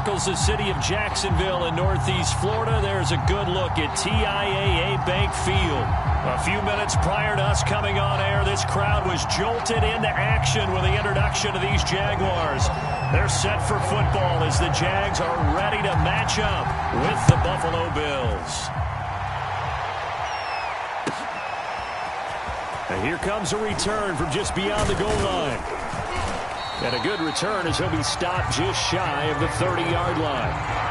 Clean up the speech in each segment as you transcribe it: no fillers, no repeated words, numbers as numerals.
circles the city of Jacksonville in northeast Florida. There's a good look at TIAA Bank Field. A few minutes prior to us coming on air, this crowd was jolted into action with the introduction of these Jaguars. They're set for football as the Jags are ready to match up with the Buffalo Bills. And here comes a return from just beyond the goal line. And a good return as he'll be stopped just shy of the 30-yard line.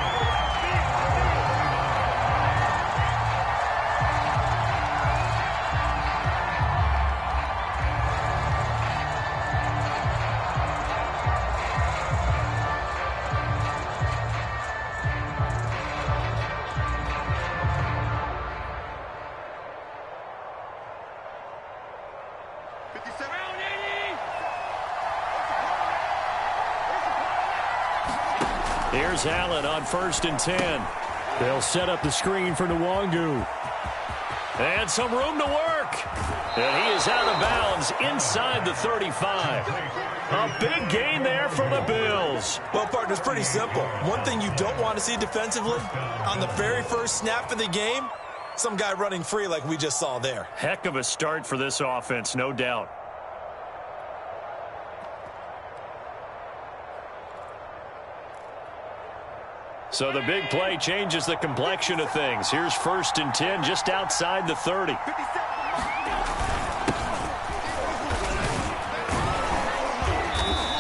Here's Allen on 1st and 10. They'll set up the screen for Nwangu. And some room to work. And he is out of bounds inside the 35. A big gain there for the Bills. Well, partner, it's pretty simple. One thing you don't want to see defensively, on the very first snap of the game, some guy running free like we just saw there. Heck of a start for this offense, no doubt. So the big play changes the complexion of things. Here's 1st and 10 just outside the 30.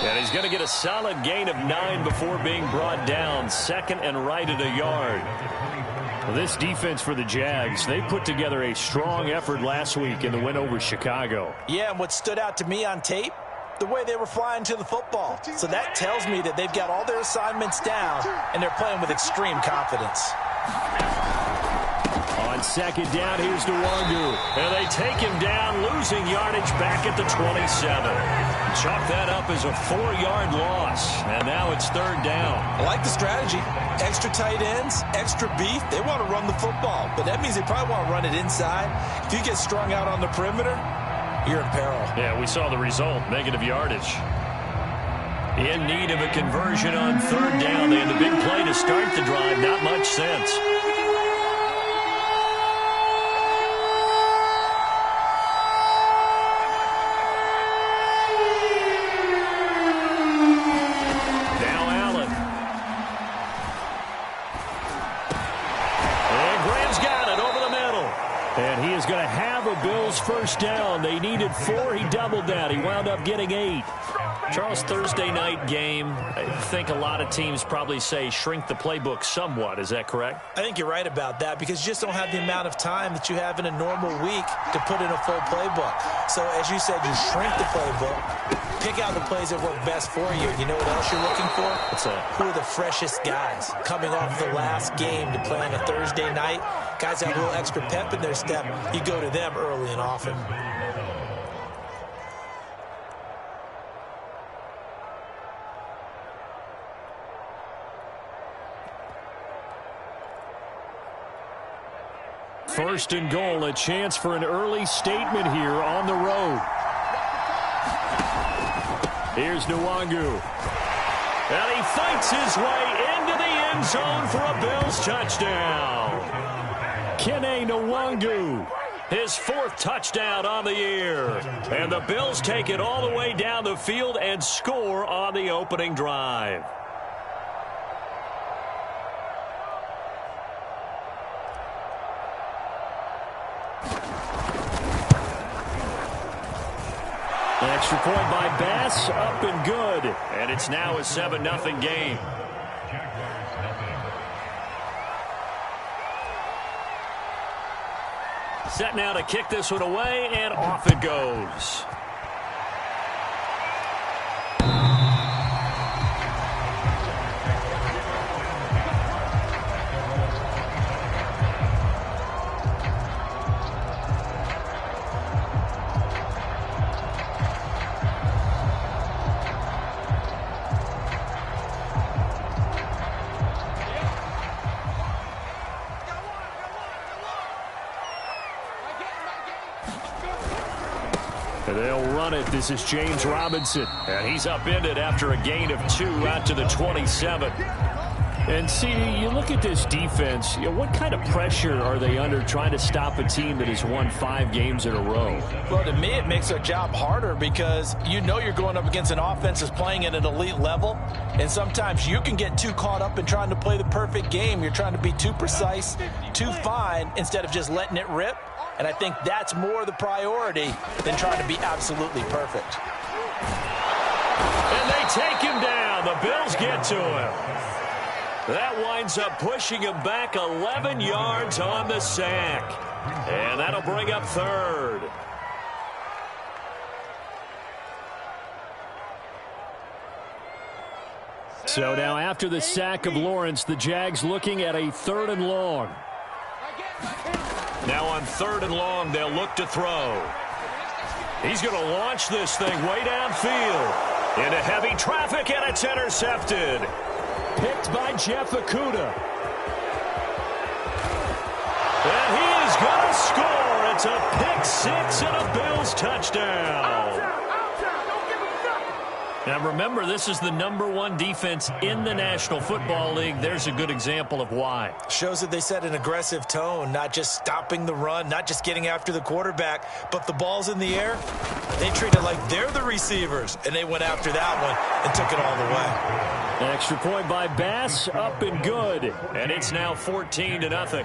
And he's going to get a solid gain of 9 before being brought down. 2nd and right at a yard. Well, this defense for the Jags, they put together a strong effort last week in the win over Chicago. Yeah, and what stood out to me on tape, the way they were flying to the football. So that tells me that they've got all their assignments down, and they're playing with extreme confidence. On 2nd down, here's Nwangu. And they take him down, losing yardage back at the 27. Chalk that up as a 4-yard loss. And now it's 3rd down. I like the strategy. Extra tight ends, extra beef. They want to run the football, but that means they probably want to run it inside. If you get strung out on the perimeter, you're in peril. Yeah, we saw the result, negative yardage. In need of a conversion on 3rd down. They had the big play to start the drive. Not much sense. Now Allen. And Graham's got it over the middle. And he is going to have a Bills 1st down. They needed 4. He doubled that. He wound up getting 8. Charles, Thursday night game, I think a lot of teams probably say shrink the playbook somewhat. Is that correct? I think you're right about that because you just don't have the amount of time that you have in a normal week to put in a full playbook. So, as you said, you shrink the playbook, pick out the plays that work best for you. You know what else you're looking for? What's that? Who are the freshest guys coming off the last game to play on a Thursday night? Guys have a little extra pep in their step. You go to them early and often. First and goal, a chance for an early statement here on the road. Here's Nwangu. And he fights his way into the end zone for a Bills touchdown. Kene Nwangu, his 4th touchdown on the year. And the Bills take it all the way down the field and score on the opening drive. Extra point by Bass, up and good. And it's now a 7-0 game. Set now to kick this one away, and off it goes. They'll run it. This is James Robinson. And he's upended after a gain of 2 out to the 27. And see, you look at this defense, what kind of pressure are they under trying to stop a team that has won 5 games in a row? Well, to me, it makes their job harder because you know you're going up against an offense that's playing at an elite level, and sometimes you can get too caught up in trying to play the perfect game. You're trying to be too precise, too fine, instead of just letting it rip. And I think that's more the priority than trying to be absolutely perfect. And they take him down. The Bills get to him. That winds up pushing him back 11 yards on the sack. And that'll bring up 3rd. So now after the sack of Lawrence, the Jags looking at a 3rd and long. Now on 3rd and long, they'll look to throw. He's going to launch this thing way downfield. Into heavy traffic, and it's intercepted. Picked by Jeff Okudah. And he is going to score. It's a pick 6 and a Bills touchdown. Now remember, this is the #1 defense in the National Football League. There's a good example of why. Shows that they set an aggressive tone, not just stopping the run, not just getting after the quarterback, but the ball's in the air. They treat it like they're the receivers, and they went after that one and took it all the way. An extra point by Bass, up and good. And it's now 14-0.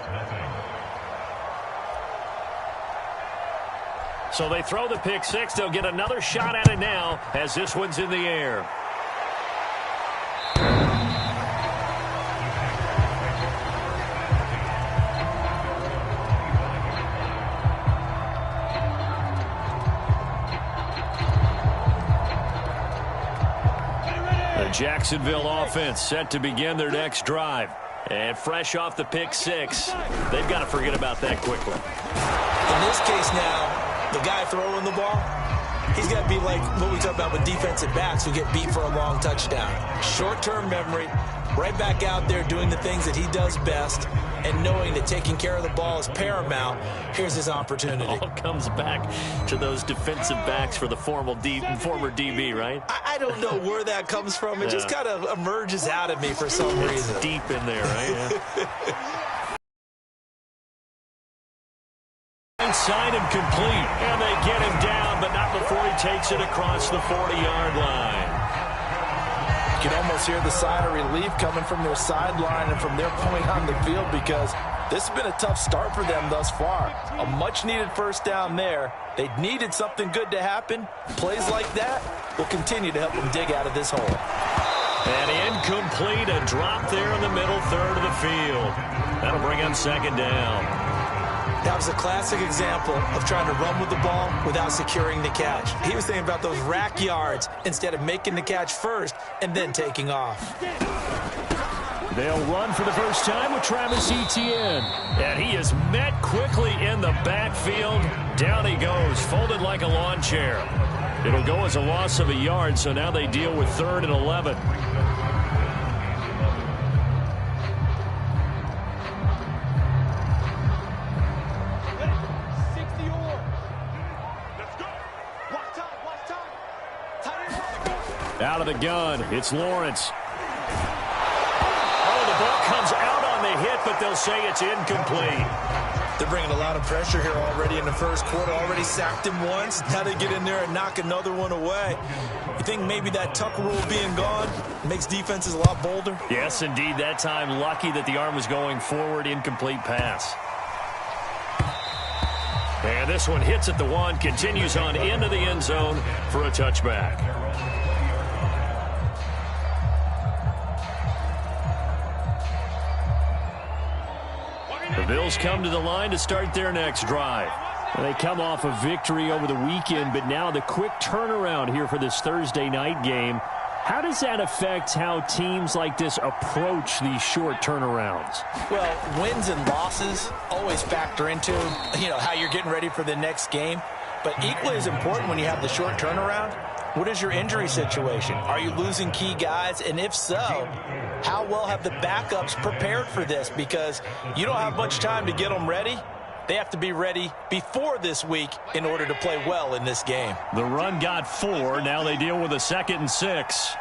So they throw the pick 6. They'll get another shot at it now as this one's in the air. The Jacksonville offense set to begin their next drive. And fresh off the pick 6, they've got to forget about that quickly. In this case now, the guy throwing the ball, he's got to be like what we talk about with defensive backs who get beat for a long touchdown. Short-term memory, right back out there doing the things that he does best, and knowing that taking care of the ball is paramount. Here's his opportunity. It all comes back to those defensive backs for the former DB, right? I don't know where that comes from. It just kind of emerges out of me for some reason. Deep in there, right? Yeah. Inside and complete, and they get him down, but not before he takes it across the 40-yard line. You can almost hear the sigh of relief coming from their sideline and from their point on the field, because this has been a tough start for them thus far. A much-needed first down there. They needed something good to happen. Plays like that will continue to help them dig out of this hole. And incomplete, a drop there in the middle third of the field. That'll bring up 2nd down. That was a classic example of trying to run with the ball without securing the catch. He was thinking about those rack yards instead of making the catch first and then taking off. They'll run for the first time with Travis Etienne. And he is met quickly in the backfield. Down he goes, folded like a lawn chair. It'll go as a loss of a yard, so now they deal with 3rd and 11. Out of the gun, it's Lawrence. Oh, the ball comes out on the hit, but they'll say it's incomplete. They're bringing a lot of pressure here already in the first quarter. Already sacked him once. Now they get in there and knock another one away. You think maybe that tuck rule being gone makes defenses a lot bolder? Yes, indeed. That time, lucky that the arm was going forward. Incomplete pass. And this one hits at the 1, continues on into the end zone for a touchback. The Bills come to the line to start their next drive. They come off a victory over the weekend, but now the quick turnaround here for this Thursday night game. How does that affect how teams like this approach these short turnarounds? Well, wins and losses always factor into, how you're getting ready for the next game. But equally as important when you have the short turnaround, what is your injury situation? Are you losing key guys? And if so, how well have the backups prepared for this? Because you don't have much time to get them ready. They have to be ready before this week in order to play well in this game. The run got 4. Now they deal with a 2nd and 6.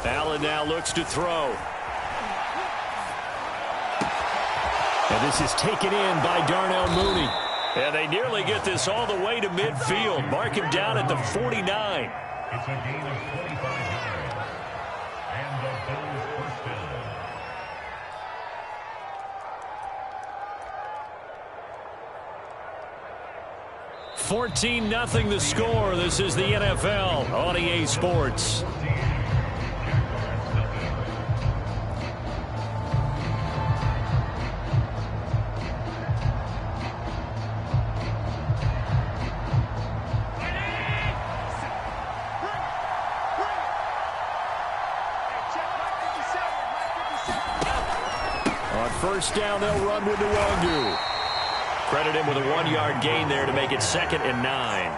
Allen now looks to throw. And this is taken in by Darnell Mooney. And they nearly get this all the way to midfield. Mark him down at the 49. It's a gain of 45 yards. And the Bills first down. 14-0 the score. This is the NFL on EA Sports. On first down, they'll run with Nwangu. Credit him with a 1-yard gain there to make it 2nd and 9.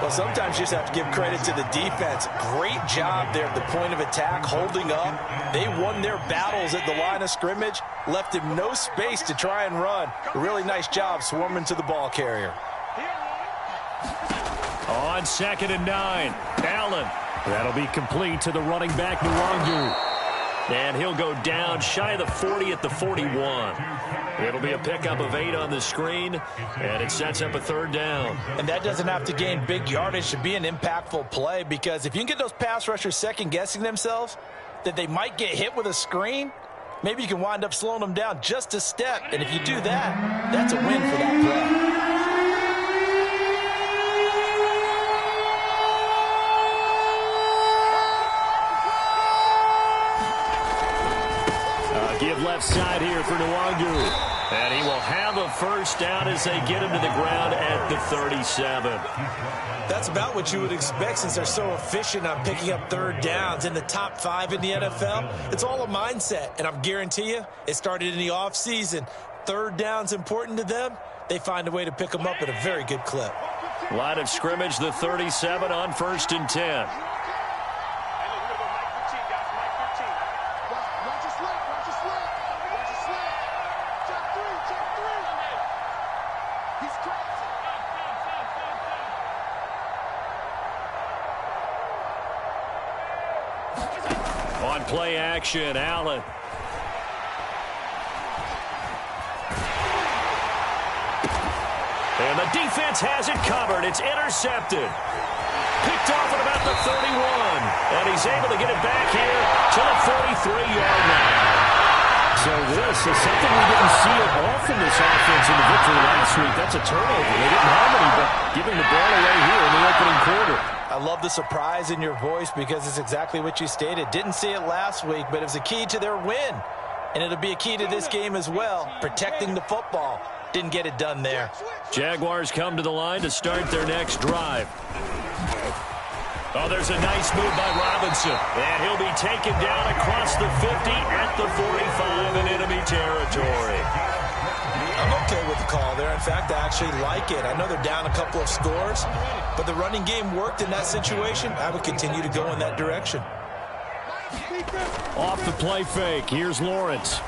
Well, sometimes you just have to give credit to the defense. Great job there at the point of attack, holding up. They won their battles at the line of scrimmage, left him no space to try and run. A really nice job swarming to the ball carrier. On 2nd and 9, Allen. That'll be complete to the running back, Nwangu. And he'll go down shy of the 40 at the 41. It'll be a pickup of 8 on the screen, and it sets up a 3rd down. And that doesn't have to gain big yardage to be an impactful play, because if you can get those pass rushers second-guessing themselves that they might get hit with a screen, maybe you can wind up slowing them down just a step. And if you do that, that's a win for that play. Give left side here for Nwangu. And he will have a first down as they get him to the ground at the 37. That's about what you would expect since they're so efficient on picking up 3rd downs in the top 5 in the NFL. It's all a mindset, and I guarantee you it started in the offseason. 3rd down's important to them. They find a way to pick them up at a very good clip. Line of scrimmage, the 37 on 1st and 10. On play action, Allen. And the defense has it covered. It's intercepted. Picked off at about the 31. And he's able to get it back here to the 43-yard line. So this is something we didn't see it often this offense in the victory last week. That's a turnover. They didn't have any, but giving the ball away here in the opening quarter. I love the surprise in your voice because it's exactly what you stated. Didn't see it last week, but it was a key to their win. And it'll be a key to this game as well, protecting the football. Didn't get it done there. Jaguars come to the line to start their next drive. Oh, there's a nice move by Robinson. And he'll be taken down across the 50 at the 45 in enemy territory. I'm okay with the call there. In fact, I actually like it. I know they're down a couple of scores, but the running game worked in that situation. I would continue to go in that direction. Off the play fake, here's Lawrence.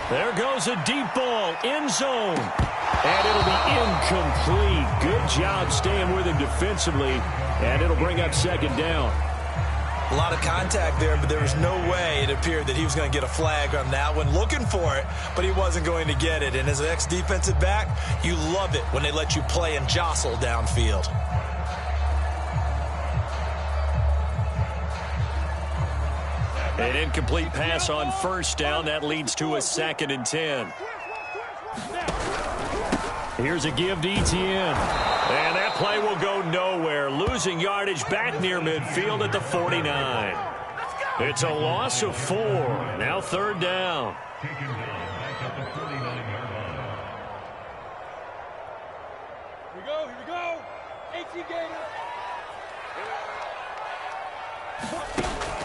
There goes a deep ball, end zone. And it'll be incomplete. Good job staying with him defensively, and it'll bring up 2nd down. A lot of contact there, but there was no way it appeared that he was going to get a flag on that one. Looking for it, but he wasn't going to get it. And as an ex-defensive back, you love it when they let you play and jostle downfield. An incomplete pass on 1st down. That leads to a 2nd and 10. Here's a give to Etienne. And that play will go nowhere. Losing yardage back near midfield at the 49. It's a loss of 4. Now 3rd down. Taken down back at the 39-yard line. Here we go. AT Gator.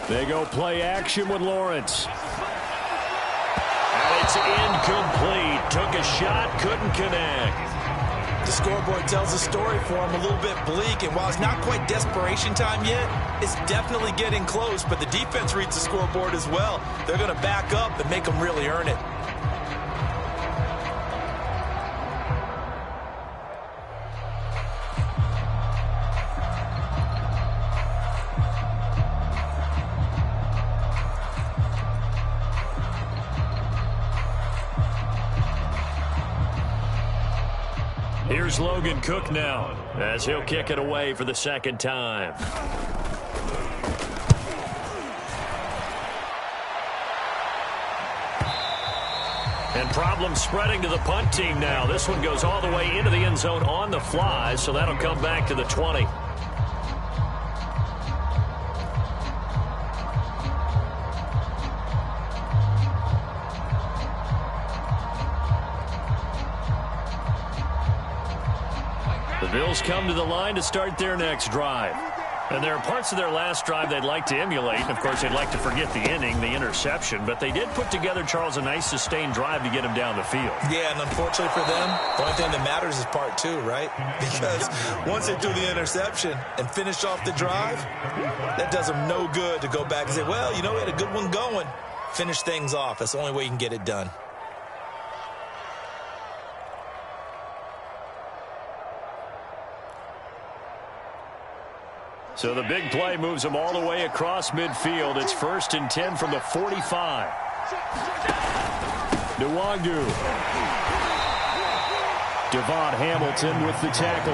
They go play action with Lawrence. And it's incomplete. Took a shot, couldn't connect. The scoreboard tells a story for him, a little bit bleak, and while it's not quite desperation time yet, it's definitely getting close, but the defense reads the scoreboard as well. They're going to back up and make them really earn it. Here's Logan Cook now as he'll kick it away for the second time. And problems spreading to the punt team now. This one goes all the way into the end zone on the fly, so that'll come back to the 20. The Bills come to the line to start their next drive. And there are parts of their last drive they'd like to emulate. Of course, they'd like to forget the inning, the interception. But they did put together, Charles, a nice sustained drive to get him down the field. Yeah, and unfortunately for them, the only thing that matters is part two, right? Because once they do the interception and finish off the drive, that does them no good to go back and say, well, you know, we had a good one going. Finish things off. That's the only way you can get it done. So the big play moves them all the way across midfield. It's 1st and 10 from the 45. Nwangu. Devon Hamilton with the tackle.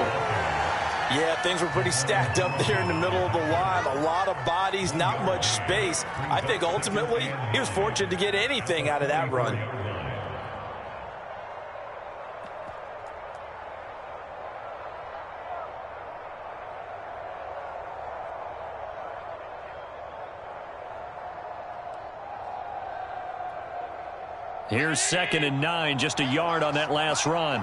Yeah, things were pretty stacked up there in the middle of the line. A lot of bodies, not much space. I think ultimately he was fortunate to get anything out of that run. Here's 2nd and 9, just a yard on that last run.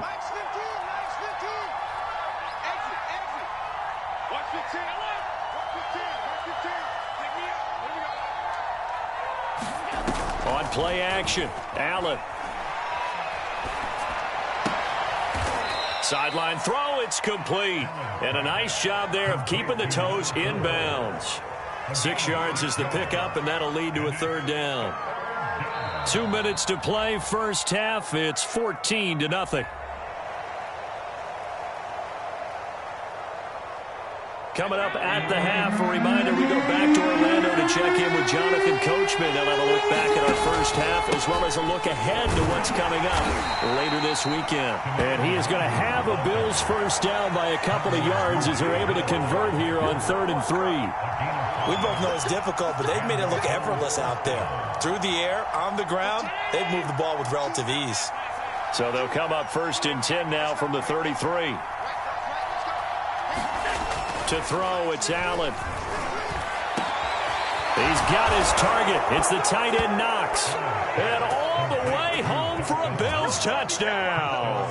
On play action, Allen. Sideline throw, it's complete. And a nice job there of keeping the toes in bounds. 6 yards is the pickup, and that'll lead to a 3rd down. 2 minutes to play, first half. It's 14-0. Coming up at the half, a reminder, we go back to Orlando to check in with Jonathan Coachman. They'll have a look back at our first half as well as a look ahead to what's coming up later this weekend. And he is going to have a Bills first down by a couple of yards as they're able to convert here on 3rd and 3. We both know it's difficult, but they've made it look effortless out there. Through the air, on the ground, they've moved the ball with relative ease. So they'll come up 1st and 10 now from the 33. To throw, it's Allen. He's got his target. It's the tight end Knox. And all the way home for a Bills touchdown.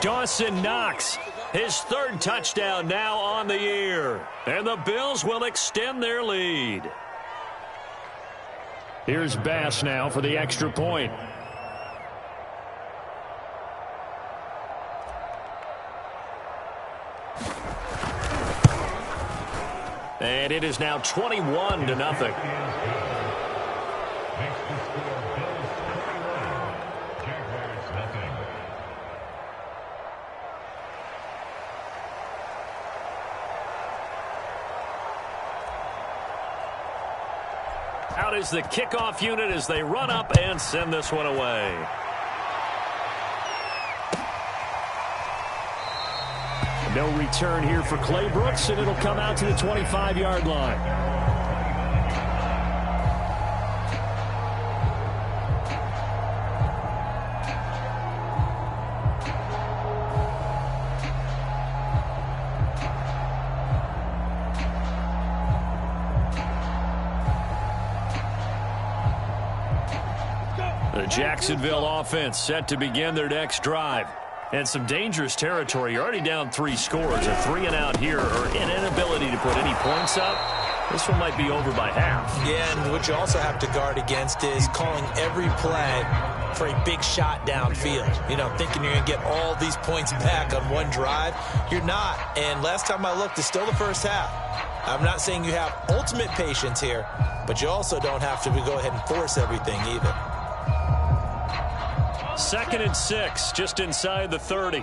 Dawson Knox, his 3rd touchdown now on the year. And the Bills will extend their lead. Here's Bass now for the extra point. And it is now 21-0. Out is the kickoff unit as they run up and send this one away. No return here for Clay Brooks, and it'll come out to the 25-yard line. The Jacksonville offense set to begin their next drive. And some dangerous territory. You're already down 3 scores. A 3-and-out here or an inability to put any points up. This one might be over by half. Yeah, and what you also have to guard against is calling every play for a big shot downfield. You know, thinking you're going to get all these points back on one drive. You're not. And last time I looked, it's still the first half. I'm not saying you have ultimate patience here, but you also don't have to go ahead and force everything either. 2nd and 6, just inside the 30.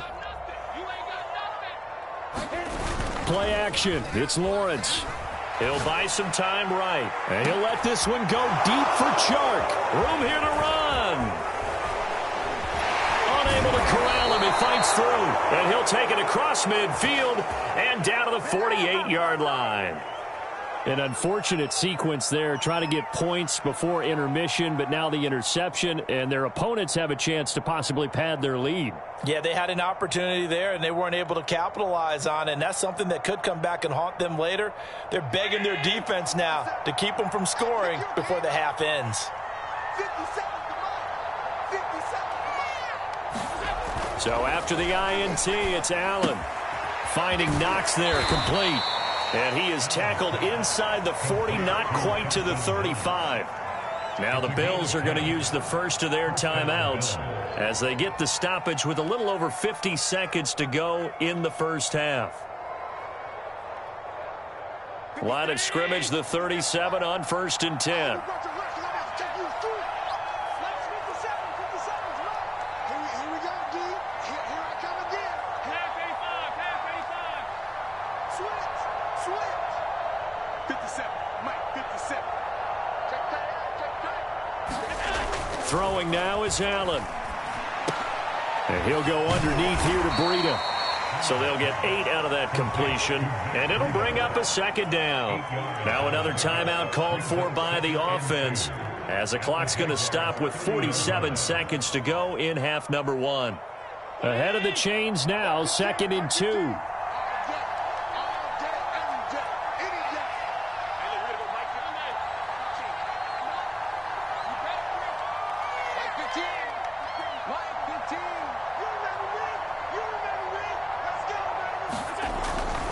Play action. It's Lawrence. He'll buy some time right. And he'll let this one go deep for Chark. Room here to run. Unable to corral him. He fights through, and he'll take it across midfield and down to the 48-yard line. An unfortunate sequence there, trying to get points before intermission, but now the interception, and their opponents have a chance to possibly pad their lead. Yeah, they had an opportunity there, and they weren't able to capitalize on it, and that's something that could come back and haunt them later. They're begging their defense now to keep them from scoring before the half ends. So after the INT, it's Allen. Finding Knox there, complete. And he is tackled inside the 40, not quite to the 35. Now the Bills are going to use the first of their timeouts as they get the stoppage with a little over 50 seconds to go in the first half. Line of scrimmage, the 37 on 1st and 10. Throwing now is Allen. And he'll go underneath here to Breida. So they'll get 8 out of that completion, and it'll bring up a second down. Now another timeout called for by the offense, as the clock's going to stop with 47 seconds to go in half number 1. Ahead of the chains now, 2nd and 2.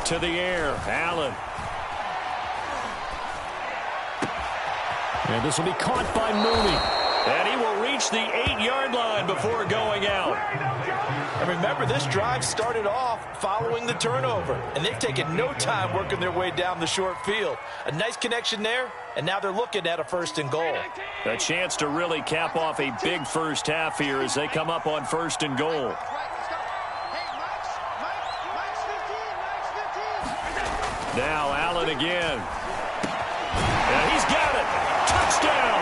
To the air, Allen. And this will be caught by Mooney. And he will reach the 8-yard line before going out. And remember, this drive started off following the turnover, and they've taken no time working their way down the short field. A nice connection there, and now they're looking at a 1st and goal. A chance to really cap off a big first half here as they come up on 1st and goal. Now Allen again. And he's got it. Touchdown.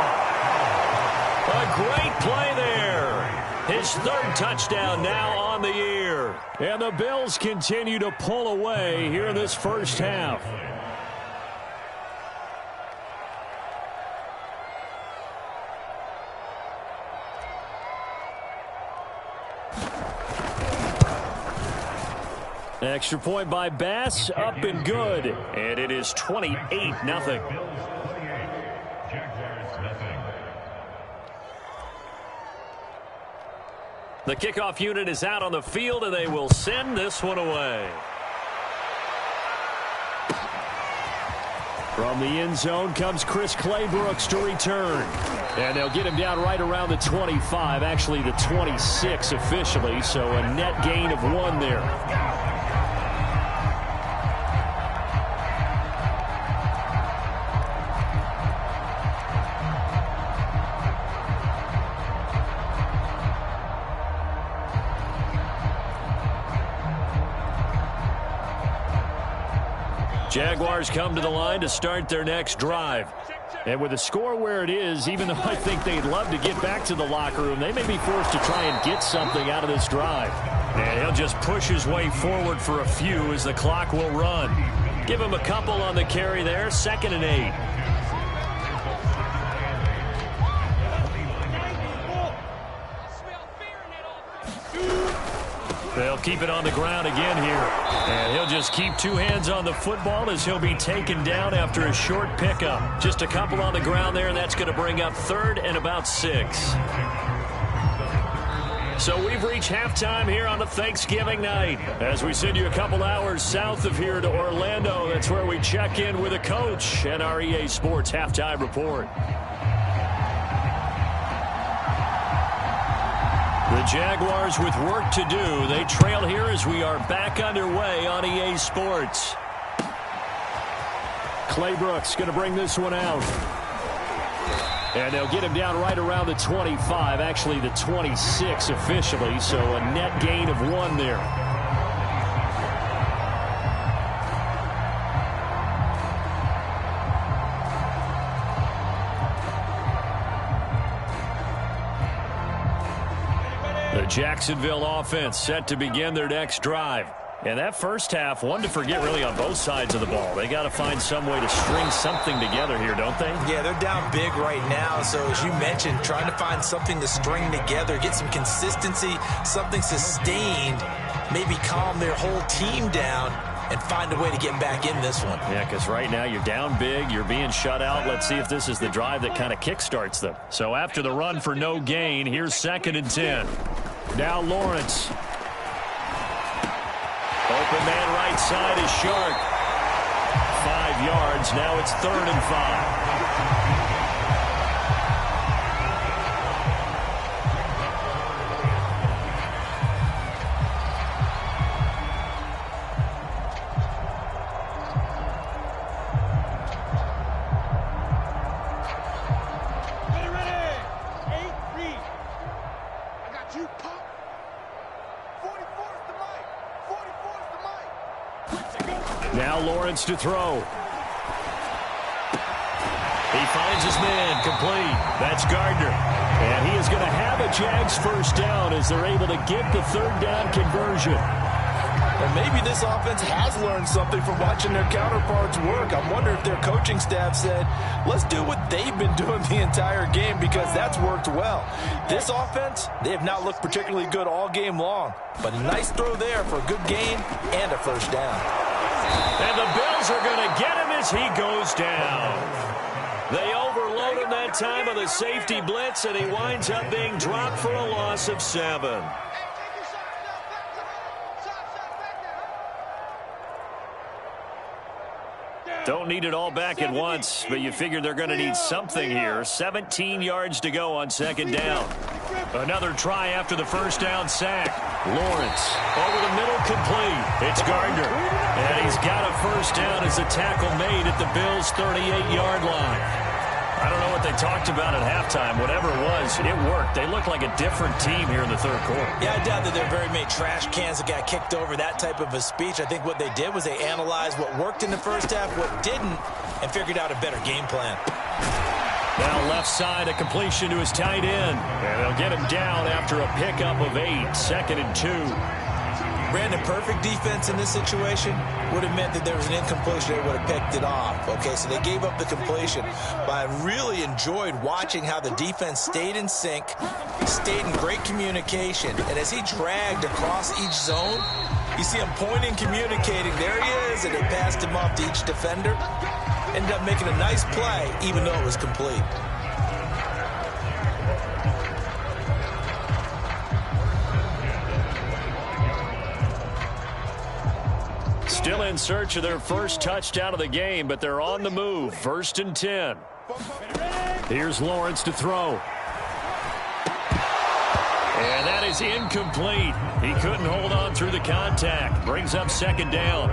A great play there. His 3rd touchdown now on the year. And the Bills continue to pull away here in this first half. Extra point by Bass, up and good. And it is 28-0. The kickoff unit is out on the field, and they will send this one away. From the end zone comes Chris Claybrooks to return. And they'll get him down right around the 25, actually the 26 officially, so a net gain of 1 there. Jaguars come to the line to start their next drive. And with the score where it is, even though I think they'd love to get back to the locker room, they may be forced to try and get something out of this drive. And he'll just push his way forward for a few as the clock will run. Give him a couple on the carry there, 2nd and 8. They'll keep it on the ground again here. And he'll just keep 2 hands on the football as he'll be taken down after a short pickup. Just a couple on the ground there, and that's going to bring up 3rd and about 6. So we've reached halftime here on a Thanksgiving night. As we send you a couple hours south of here to Orlando, that's where we check in with a coach and our EA Sports Halftime Report. The Jaguars with work to do. They trail here as we are back underway on EA Sports. Claybrooks going to bring this one out. And they'll get him down right around the 25, actually the 26 officially, so a net gain of 1 there. The Jacksonville offense set to begin their next drive. And that first half, one to forget really on both sides of the ball. They got to find some way to string something together here, don't they? Yeah, they're down big right now. So as you mentioned, trying to find something to string together, get some consistency, something sustained, maybe calm their whole team down and find a way to get back in this one. Yeah, because right now you're down big, you're being shut out. Let's see if this is the drive that kind of kickstarts them. So after the run for no gain, here's 2nd and 10. Now Lawrence. Open man right side is Shark. 5 yards. Now it's 3rd and 5. Now Lawrence to throw. He finds his man, complete. That's Gardner. And he is going to have a Jags first down as they're able to get the 3rd down conversion. Well, maybe this offense has learned something from watching their counterparts work. I wonder if their coaching staff said, let's do what they've been doing the entire game because that's worked well. This offense, they have not looked particularly good all game long. But a nice throw there for a good gain and a first down. And the Bills are going to get him as he goes down. They overload him that time of the safety blitz, and he winds up being dropped for a loss of 7. Don't need it all back at once, but you figure they're going to need something here. 17 yards to go on 2nd down. Another try after the first down sack. Lawrence over the middle, complete. It's Gardner. And he's got a first down as the tackle made at the Bills' 38-yard line. I don't know what they talked about at halftime. Whatever it was, it worked. They look like a different team here in the 3rd quarter. Yeah, I doubt that there are very many trash cans that got kicked over, that type of a speech. I think what they did was they analyzed what worked in the first half, what didn't, and figured out a better game plan. Now left side, a completion to his tight end. And they'll get him down after a pickup of 8. 2nd and 2. Brandon, perfect defense in this situation would have meant that there was an incompletion. They would have picked it off. Okay, so they gave up the completion. But I really enjoyed watching how the defense stayed in sync, stayed in great communication. And as he dragged across each zone, you see him pointing, communicating. There he is, and they passed him off to each defender. Ended up making a nice play, even though it was complete. Still in search of their first touchdown of the game, but they're on the move. 1st and 10. Here's Lawrence to throw. And that is incomplete. He couldn't hold on through the contact. Brings up 2nd down.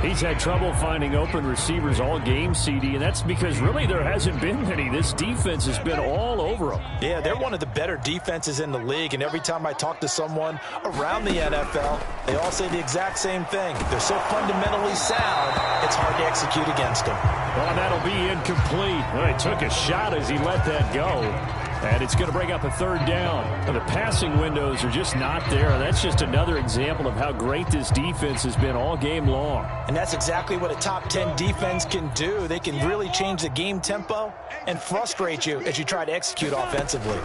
He's had trouble finding open receivers all game, CD, and that's because really there hasn't been any. This defense has been all over them. Yeah, they're one of the better defenses in the league, and every time I talk to someone around the NFL, they all say the exact same thing. They're so fundamentally sound, it's hard to execute against them. Well, that'll be incomplete. Well, he took a shot as he let that go. And it's going to bring up a 3rd down. And the passing windows are just not there. That's just another example of how great this defense has been all game long. And that's exactly what a top 10 defense can do. They can really change the game tempo and frustrate you as you try to execute offensively.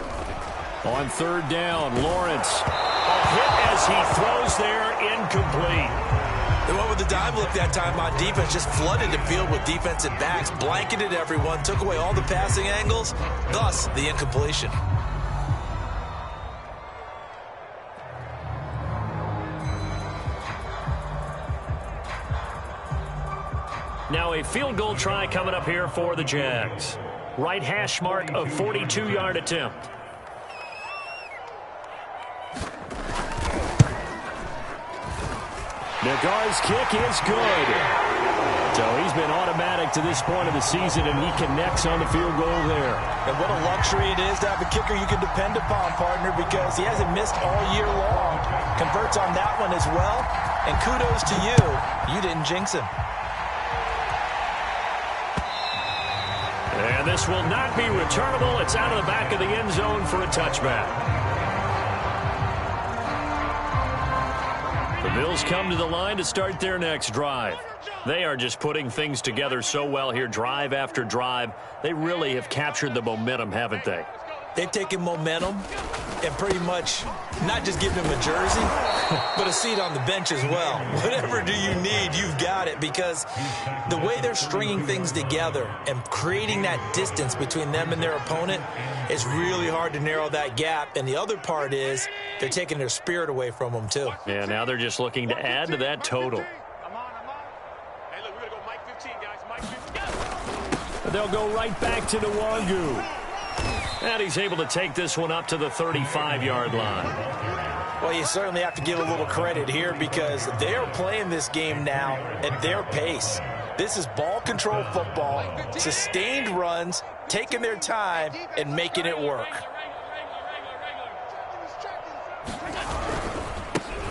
On 3rd down, Lawrence. A hit as he throws there, incomplete. They went with the dive look that time on defense, just flooded the field with defensive backs, blanketed everyone, took away all the passing angles, thus the incompletion. Now a field goal try coming up here for the Jags. Right hash mark of 42-yard attempt. Nagar's kick is good. So he's been automatic to this point of the season, and he connects on the field goal there. And what a luxury it is to have a kicker you can depend upon, partner, because he hasn't missed all year long. Converts on that one as well. And kudos to you. You didn't jinx him. And this will not be returnable. It's out of the back of the end zone for a touchback. Bills come to the line to start their next drive. They are just putting things together so well here, drive after drive. They really have captured the momentum, haven't they? They've taken momentum and pretty much not just given them a jersey, but a seat on the bench as well. Whatever do you need, you've got it, because the way they're stringing things together and creating that distance between them and their opponent, it's really hard to narrow that gap. And the other part is they're taking their spirit away from them, too. Yeah, now they're just looking to add to that total. They'll go right back to Nwangu. And he's able to take this one up to the 35-yard line. Well, you certainly have to give a little credit here because they are playing this game now at their pace. This is ball control football, sustained runs, taking their time, and making it work.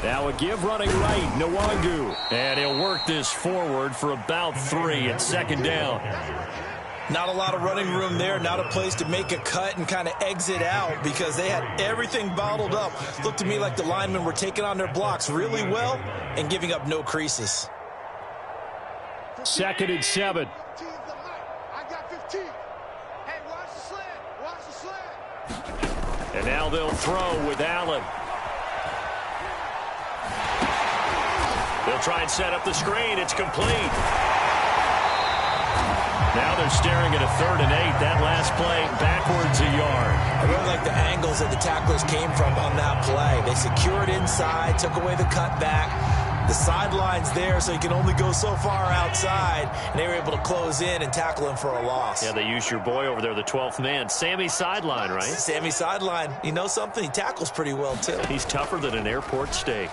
Now a give running right, Nwangu. And he'll work this forward for about 3 at second down. Not a lot of running room there, not a place to make a cut and kind of exit out because they had everything bottled up. Looked to me like the linemen were taking on their blocks really well and giving up no creases. 2nd and 7. And now they'll throw with Allen. They'll try and set up the screen. It's complete. Now they're staring at a 3rd and 8. That last play backwards a yard. I really like the angles that the tacklers came from on that play. They secured inside, took away the cutback. The sideline's there, so you can only go so far outside. And they were able to close in and tackle him for a loss. Yeah, they used your boy over there, the 12th man. Sammy Sideline, right? Sammy Sideline. You know something? He tackles pretty well, too. He's tougher than an airport steak.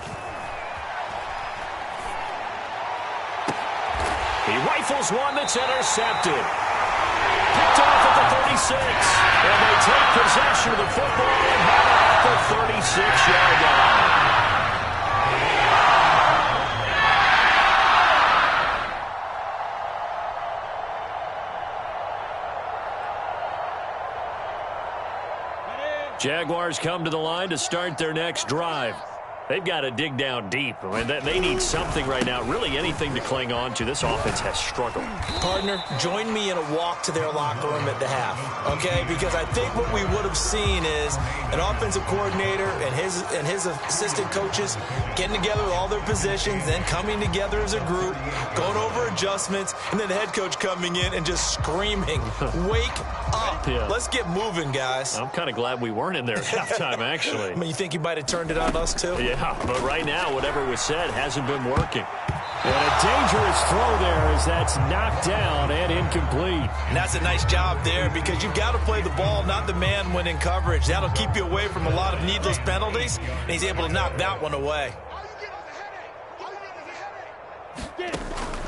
He rifles one that's intercepted. Picked off at the 36. And they take possession of the football and head off the 36-yard line. Jaguars come to the line to start their next drive. They've got to dig down deep. I mean, they need something right now, really anything to cling on to. This offense has struggled. Partner, join me in a walk to their locker room at the half, okay? Because I think what we would have seen is an offensive coordinator and his assistant coaches getting together with all their positions, then coming together as a group, going over adjustments, and then the head coach coming in and just screaming, wake up. Yeah. Let's get moving, guys. I'm kind of glad we weren't in there at halftime, actually. I mean, you think he might have turned it on us, too? Yeah, but right now, whatever was said hasn't been working. And a dangerous throw there as that's knocked down and incomplete. And that's a nice job there because you've got to play the ball, not the man when in coverage. That'll keep you away from a lot of needless penalties, and he's able to knock that one away.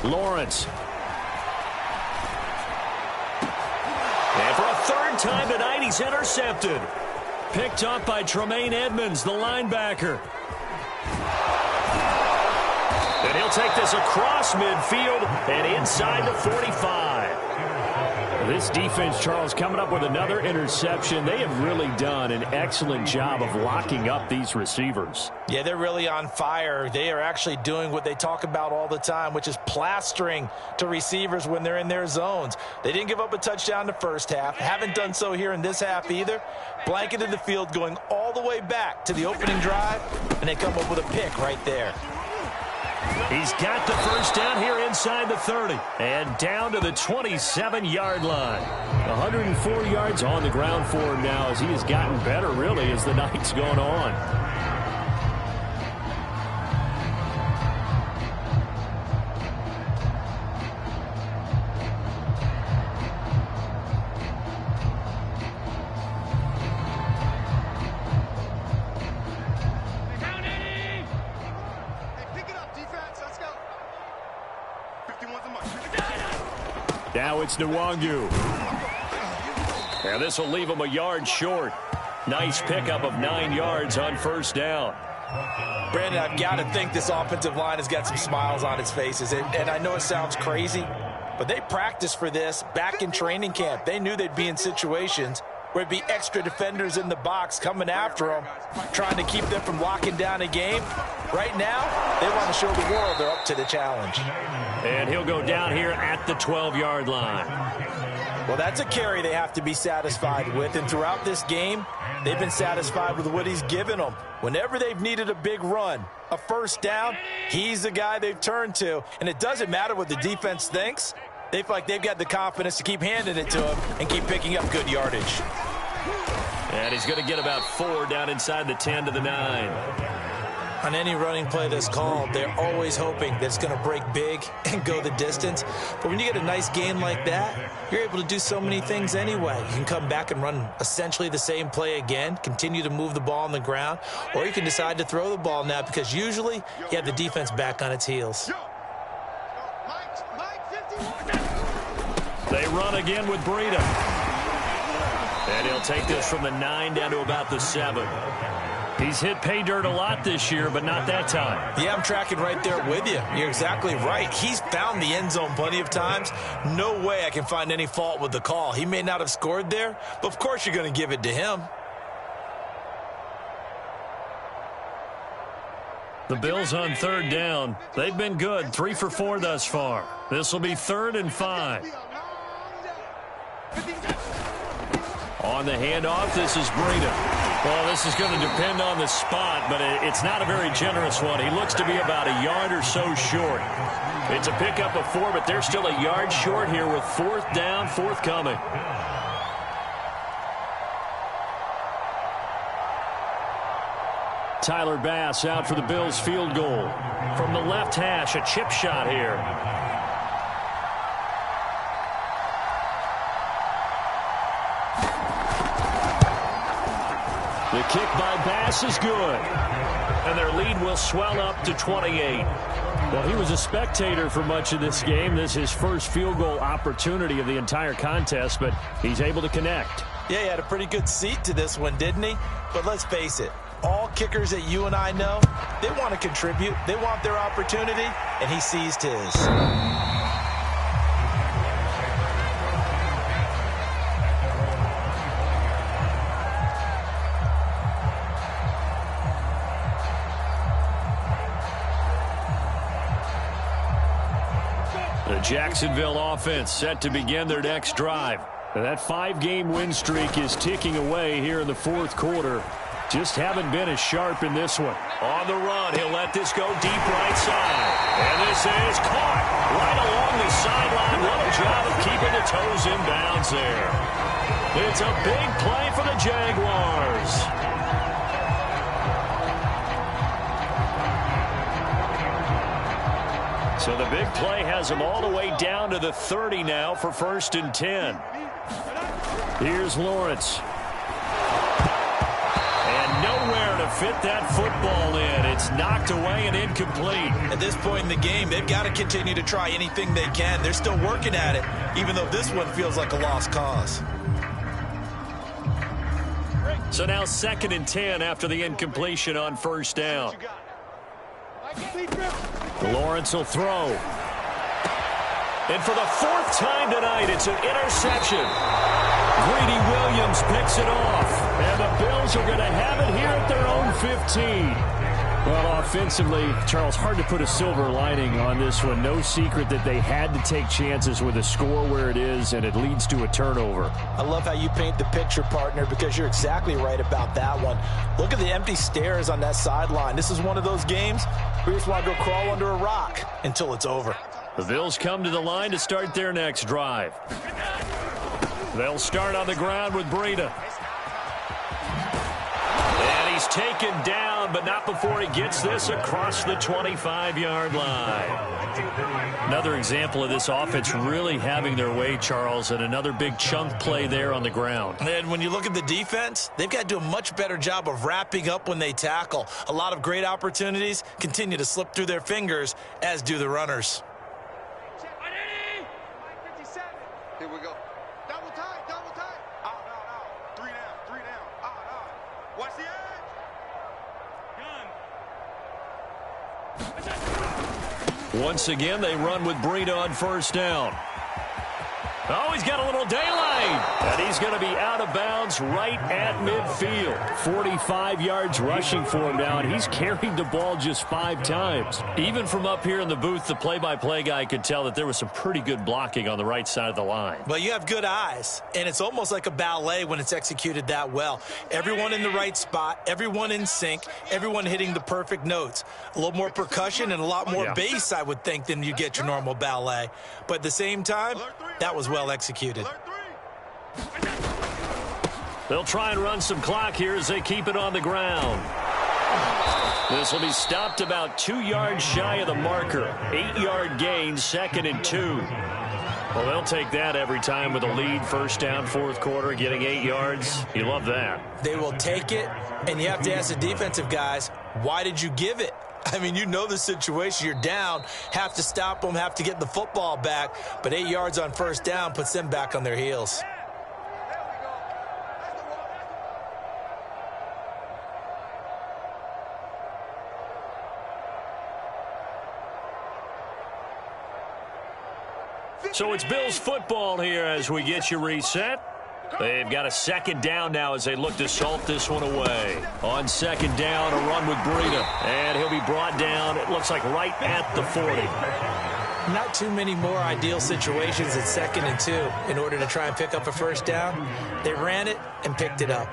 Lawrence. And for a 3rd time tonight, he's intercepted. Picked up by Tremaine Edmonds, the linebacker. And he'll take this across midfield and inside the 45. This defense, Charles, coming up with another interception. They have really done an excellent job of locking up these receivers. Yeah, they're really on fire. They are actually doing what they talk about all the time, which is plastering to receivers when they're in their zones. They didn't give up a touchdown the first half. Haven't done so here in this half either. Blanketed the field going all the way back to the opening drive, and they come up with a pick right there. He's got the first down here inside the 30 and down to the 27-yard line. 104 yards on the ground for him now as he has gotten better, really, as the night's gone on. Now it's Nwangu. And this will leave him a yard short. Nice pickup of 9 yards on first down. Brandon, I've got to think this offensive line has got some smiles on its faces. And I know it sounds crazy, but they practiced for this back in training camp. They knew they'd be in situations where it'd be extra defenders in the box coming after them, trying to keep them from locking down a game. Right now, they want to show the world they're up to the challenge. And he'll go down here at the 12-yard line. Well, that's a carry they have to be satisfied with, and throughout this game, they've been satisfied with what he's given them. Whenever they've needed a big run, a first down, he's the guy they've turned to. And it doesn't matter what the defense thinks. They feel like they've got the confidence to keep handing it to him and keep picking up good yardage. And he's going to get about 4 down inside the 10 to the 9. On any running play that's called, they're always hoping that it's going to break big and go the distance. But when you get a nice gain like that, you're able to do so many things anyway. You can come back and run essentially the same play again, continue to move the ball on the ground, or you can decide to throw the ball now because usually you have the defense back on its heels. They run again with Breida. And he'll take this from the 9 down to about the 7. He's hit pay dirt a lot this year, but not that time. Yeah, I'm tracking right there with you. You're exactly right. He's found the end zone plenty of times. No way I can find any fault with the call. He may not have scored there, but of course you're going to give it to him. The Bills on 3rd down. They've been good, 3 for 4 thus far. This will be 3rd and 5. On the handoff, this is Breida. Well, this is going to depend on the spot, but it's not a very generous one. He looks to be about a yard or so short. It's a pickup of 4, but they're still a yard short here with 4th down, forthcoming. Tyler Bass out for the Bills field goal. From the left hash, a chip shot here. The kick by Bass is good. And their lead will swell up to 28. Well, he was a spectator for much of this game. This is his first field goal opportunity of the entire contest, but he's able to connect. Yeah, he had a pretty good seat to this one, didn't he? But let's face it, all kickers that you and I know, they want to contribute. They want their opportunity, and he seized his. The Jacksonville offense set to begin their next drive. That 5-game win streak is ticking away here in the 4th quarter. Just haven't been as sharp in this one. On the run, he'll let this go deep right side. And this is caught right along the sideline. What a job of keeping the toes in bounds there. It's a big play for the Jaguars. So the big play has them all the way down to the 30 now for 1st and 10. Here's Lawrence. And nowhere to fit that football in. It's knocked away and incomplete. At this point in the game, they've got to continue to try anything they can. They're still working at it, even though this one feels like a lost cause. So now 2nd and 10 after the incompletion on 1st down. Lawrence will throw. And for the 4th time tonight, it's an interception. Greedy Williams picks it off. And the Bills are going to have it here at their own 15. Well, offensively, Charles, hard to put a silver lining on this one. No secret that they had to take chances with a score where it is, and it leads to a turnover. I love how you paint the picture, partner, because you're exactly right about that one. Look at the empty stares on that sideline. This is one of those games where you just want to go crawl under a rock until it's over. The Bills come to the line to start their next drive. They'll start on the ground with Breida. And he's taken down, but not before he gets this across the 25-yard line. Another example of this offense really having their way, Charles, and another big chunk play there on the ground. And when you look at the defense, they've got to do a much better job of wrapping up when they tackle. A lot of great opportunities continue to slip through their fingers, as do the runners. Here we go. Double tight, double tight. Out, out, out. 3 down, out, out. Watch the edge. Once again, they run with Breida on 1st down. Oh, he's got a little daylight line. And he's going to be out of bounds right at midfield. 45 yards rushing for him now, and he's carried the ball just 5 times. Even from up here in the booth, the play-by-play guy could tell that there was some pretty good blocking on the right side of the line. Well, you have good eyes, and it's almost like a ballet when it's executed that well. Everyone in the right spot, everyone in sync, everyone hitting the perfect notes. A little more percussion and a lot more bass, I would think, than you get your normal ballet. But at the same time, that was well executed. They'll try and run some clock here as they keep it on the ground. This will be stopped about 2 yards shy of the marker. 8-yard gain, 2nd and 2. Well, they'll take that every time with a lead, first down, fourth quarter, getting 8 yards. You love that. They will take it, and you have to ask the defensive guys, why did you give it? I mean, you know the situation. You're down, have to stop them, have to get the football back. But 8 yards on first down puts them back on their heels. So it's Bills football here as we get you reset. They've got a 2nd down now as they look to salt this one away. On 2nd down, a run with Breida. And he'll be brought down, it looks like right at the 40. Not too many more ideal situations at 2nd and 2 in order to try and pick up a first down. They ran it and picked it up.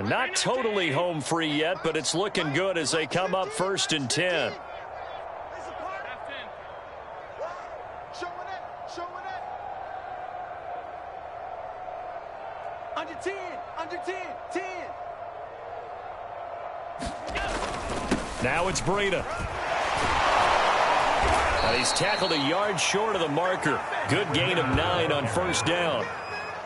Not totally home free yet, but it's looking good as they come up 1st and 10. Under 10, under 10, 10. Now it's Breida. And he's tackled a yard short of the marker. Good gain of 9 on first down.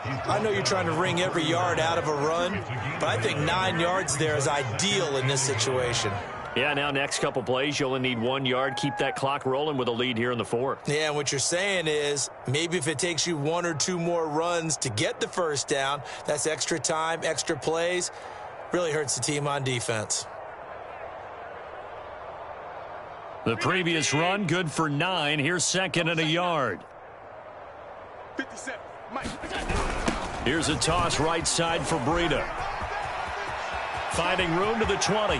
I know you're trying to wring every yard out of a run, but I think 9 yards there is ideal in this situation. Yeah, now next couple plays, you only need 1 yard. Keep that clock rolling with a lead here in the 4th. Yeah, and what you're saying is maybe if it takes you 1 or 2 more runs to get the first down, that's extra time, extra plays. Really hurts the team on defense. The previous run, good for 9. Here's 2nd and a yard. 57. Mike. Here's a toss right side for Breida. Finding room to the 20.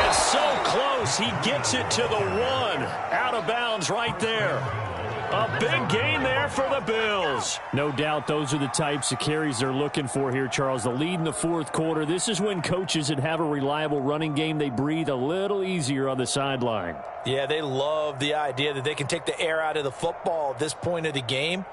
It's so close. He gets it to the 1. Out of bounds right there. A big gain there for the Bills. No doubt those are the types of carries they're looking for here, Charles. The lead in the 4th quarter. This is when coaches that have a reliable running game, they breathe a little easier on the sideline. Yeah, they love the idea that they can take the air out of the football at this point of the game.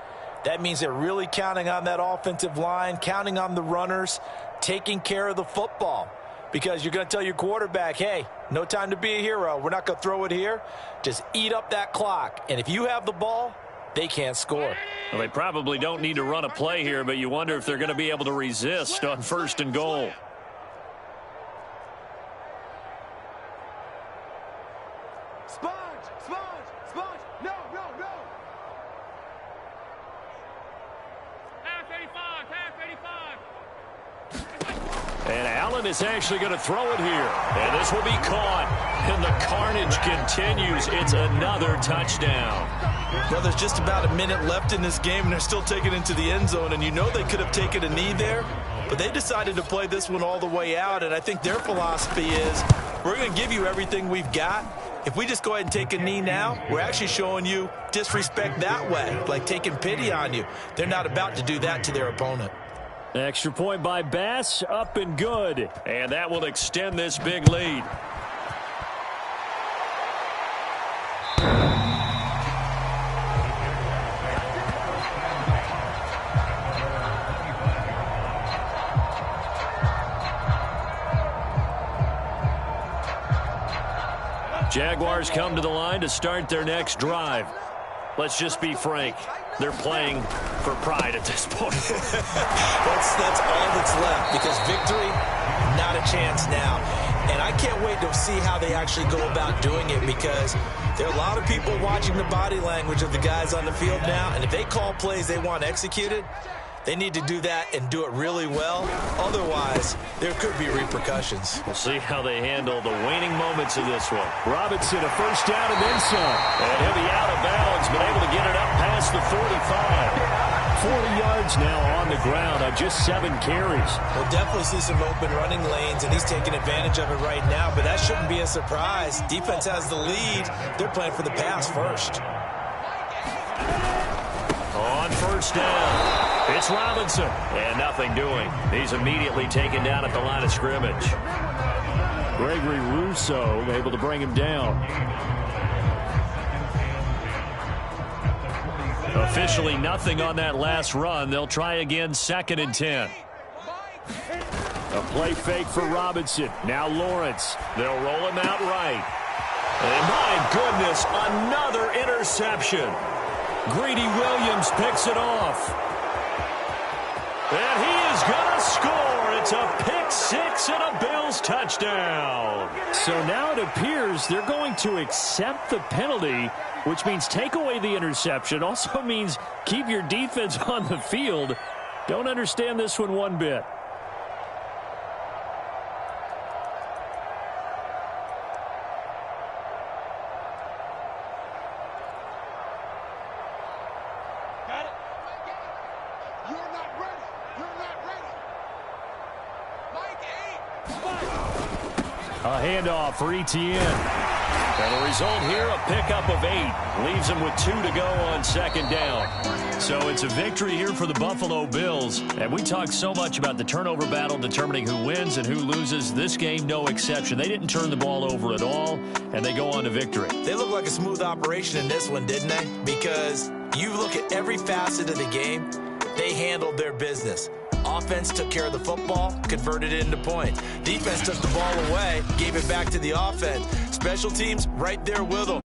That means they're really counting on that offensive line, counting on the runners, taking care of the football. Because you're going to tell your quarterback, hey, no time to be a hero. We're not going to throw it here. Just eat up that clock. And if you have the ball, they can't score. Well, they probably don't need to run a play here, but you wonder if they're going to be able to resist on 1st and goal. Sponge, sponge, sponge. No, no, no. Half 85, half 85. And Allen is actually going to throw it here. And this will be caught. And the carnage continues. It's another touchdown. Well, there's just about a minute left in this game, and they're still taking it into the end zone. And you know they could have taken a knee there, but they decided to play this one all the way out. And I think their philosophy is, we're going to give you everything we've got. If we just go ahead and take a knee now, we're actually showing you disrespect that way, like taking pity on you. They're not about to do that to their opponent. Extra point by Bass, up and good. And that will extend this big lead. Jaguars come to the line to start their next drive. Let's just be frank. They're playing for pride at this point. That's all that's left, because victory not a chance now. And I can't wait to see how they actually go about doing it, because there are a lot of people watching the body language of the guys on the field now, and if they call plays they want executed, they need to do that and do it really well. Otherwise, there could be repercussions. We'll see how they handle the waning moments of this one. Robinson, a first down and then some. And he'll be out of bounds, but able to get it up past the 45. 40 yards now on the ground on just 7 carries. We'll definitely see some open running lanes, and he's taking advantage of it right now, but that shouldn't be a surprise. Defense has the lead. They're playing for the pass first. On first down, it's Robinson, and nothing doing. He's immediately taken down at the line of scrimmage. Gregory Rousseau able to bring him down. Officially nothing on that last run. They'll try again, 2nd and 10. A play fake for Robinson. Now Lawrence. They'll roll him out right. And my goodness, another interception. Greedy Williams picks it off. And he is going to score. It's a pick 6 and a Bills touchdown. So now it appears they're going to accept the penalty, which means take away the interception. Also means keep your defense on the field. Don't understand this one bit. A handoff for Etienne. And the result here, a pickup of 8. Leaves them with 2 to go on 2nd down. So it's a victory here for the Buffalo Bills. And we talk so much about the turnover battle determining who wins and who loses. This game, no exception. They didn't turn the ball over at all, and they go on to victory. They look like a smooth operation in this one, didn't they? Because you look at every facet of the game, they handled their business. Offense took care of the football, converted it into points. Defense took the ball away, gave it back to the offense. Special teams right there with them.